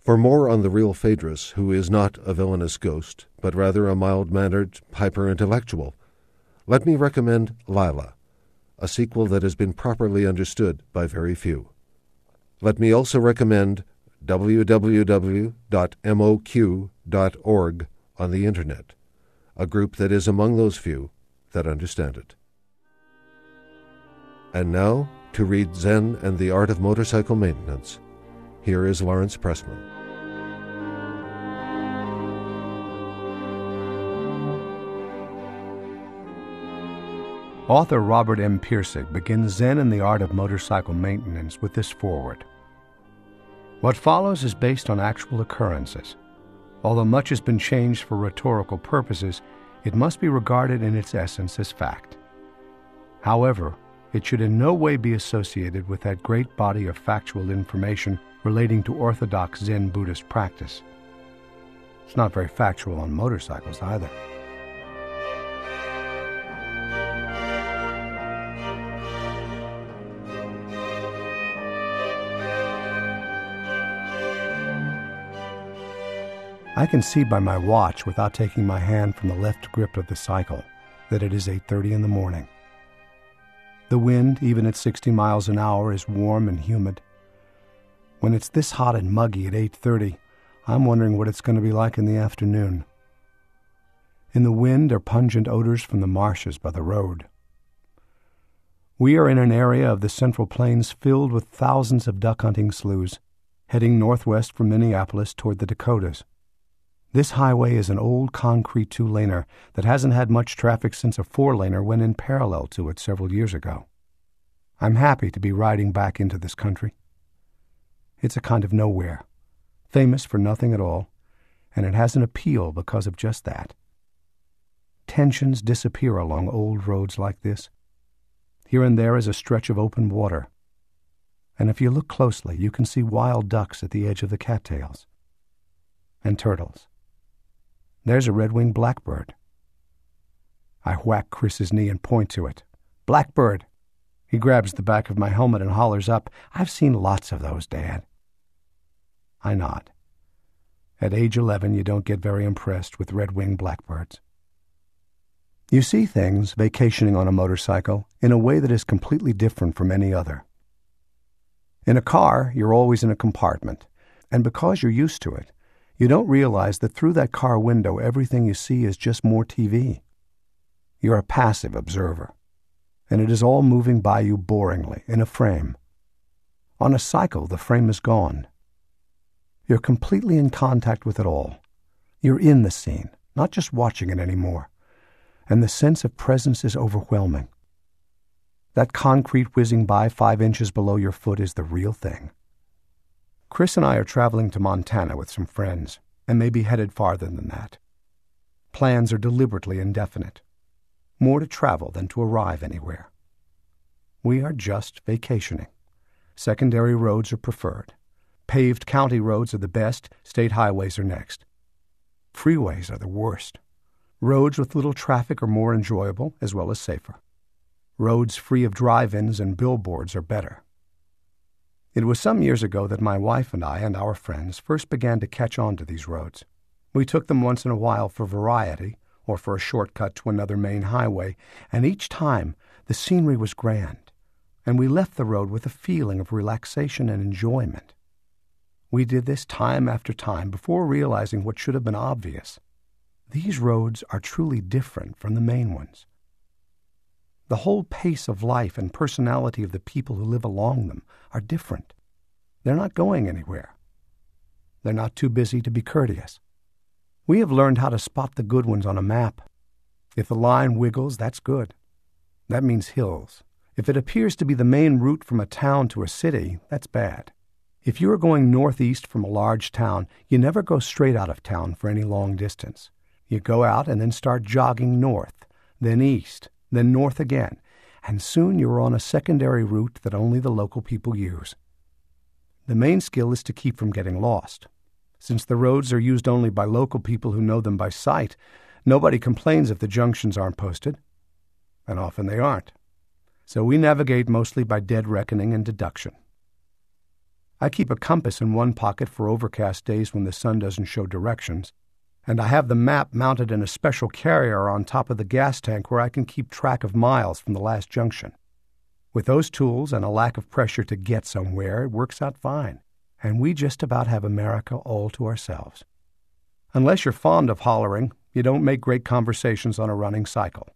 For more on the real Phaedrus, who is not a villainous ghost, but rather a mild-mannered, hyper-intellectual, let me recommend Lila, a sequel that has been properly understood by very few. Let me also recommend www.moq.org on the Internet, a group that is among those few that understand it. And now, to read Zen and the Art of Motorcycle Maintenance, here is Lawrence Pressman. Author Robert M. Pirsig begins Zen and the Art of Motorcycle Maintenance with this foreword. What follows is based on actual occurrences. Although much has been changed for rhetorical purposes, it must be regarded in its essence as fact. However, it should in no way be associated with that great body of factual information relating to orthodox Zen Buddhist practice. It's not very factual on motorcycles either. I can see by my watch, without taking my hand from the left grip of the cycle, that it is 8:30 in the morning. The wind, even at 60 miles an hour, is warm and humid. When it's this hot and muggy at 8:30, I'm wondering what it's going to be like in the afternoon. In the wind are pungent odors from the marshes by the road. We are in an area of the Central Plains filled with thousands of duck-hunting sloughs, heading northwest from Minneapolis toward the Dakotas. This highway is an old concrete two-laner that hasn't had much traffic since a four-laner went in parallel to it several years ago. I'm happy to be riding back into this country. It's a kind of nowhere, famous for nothing at all, and it has an appeal because of just that. Tensions disappear along old roads like this. Here and there is a stretch of open water, and if you look closely, you can see wild ducks at the edge of the cattails, and turtles. There's a red-winged blackbird. I whack Chris's knee and point to it. "Blackbird!" He grabs the back of my helmet and hollers up, "I've seen lots of those, Dad." I nod. At age 11, you don't get very impressed with red-winged blackbirds. You see things, vacationing on a motorcycle, in a way that is completely different from any other. In a car, you're always in a compartment, and because you're used to it, you don't realize that through that car window everything you see is just more TV. You're a passive observer, and it is all moving by you boringly, in a frame. On a cycle, the frame is gone. You're completely in contact with it all. You're in the scene, not just watching it anymore, and the sense of presence is overwhelming. That concrete whizzing by 5 inches below your foot is the real thing. Chris and I are traveling to Montana with some friends, and may be headed farther than that. Plans are deliberately indefinite. More to travel than to arrive anywhere. We are just vacationing. Secondary roads are preferred. Paved county roads are the best, state highways are next. Freeways are the worst. Roads with little traffic are more enjoyable, as well as safer. Roads free of drive-ins and billboards are better. It was some years ago that my wife and I and our friends first began to catch on to these roads. We took them once in a while for variety, or for a shortcut to another main highway, and each time the scenery was grand, and we left the road with a feeling of relaxation and enjoyment. We did this time after time before realizing what should have been obvious. These roads are truly different from the main ones. The whole pace of life and personality of the people who live along them are different. They're not going anywhere. They're not too busy to be courteous. We have learned how to spot the good ones on a map. If the line wiggles, that's good. That means hills. If it appears to be the main route from a town to a city, that's bad. If you are going northeast from a large town, you never go straight out of town for any long distance. You go out and then start jogging north, then east, then north again, and soon you're on a secondary route that only the local people use. The main skill is to keep from getting lost. Since the roads are used only by local people who know them by sight, nobody complains if the junctions aren't posted, and often they aren't. So we navigate mostly by dead reckoning and deduction. I keep a compass in one pocket for overcast days when the sun doesn't show directions, and I have the map mounted in a special carrier on top of the gas tank where I can keep track of miles from the last junction. With those tools and a lack of pressure to get somewhere, it works out fine, and we just about have America all to ourselves. Unless you're fond of hollering, you don't make great conversations on a running cycle.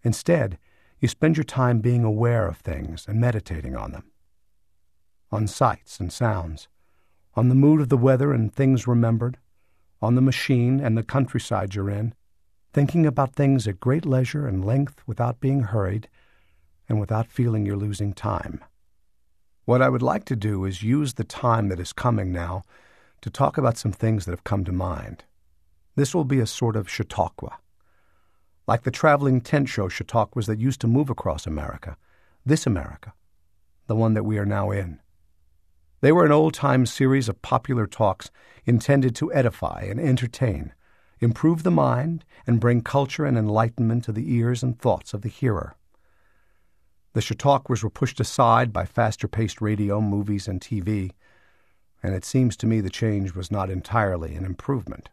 Instead, you spend your time being aware of things and meditating on them. On sights and sounds, on the mood of the weather and things remembered, on the machine and the countryside you're in, thinking about things at great leisure and length without being hurried and without feeling you're losing time. What I would like to do is use the time that is coming now to talk about some things that have come to mind. This will be a sort of Chautauqua. Like the traveling tent show Chautauquas that used to move across America, this America, the one that we are now in. They were an old-time series of popular talks intended to edify and entertain, improve the mind, and bring culture and enlightenment to the ears and thoughts of the hearer. The Chautauquas were pushed aside by faster-paced radio, movies, and TV, and it seems to me the change was not entirely an improvement.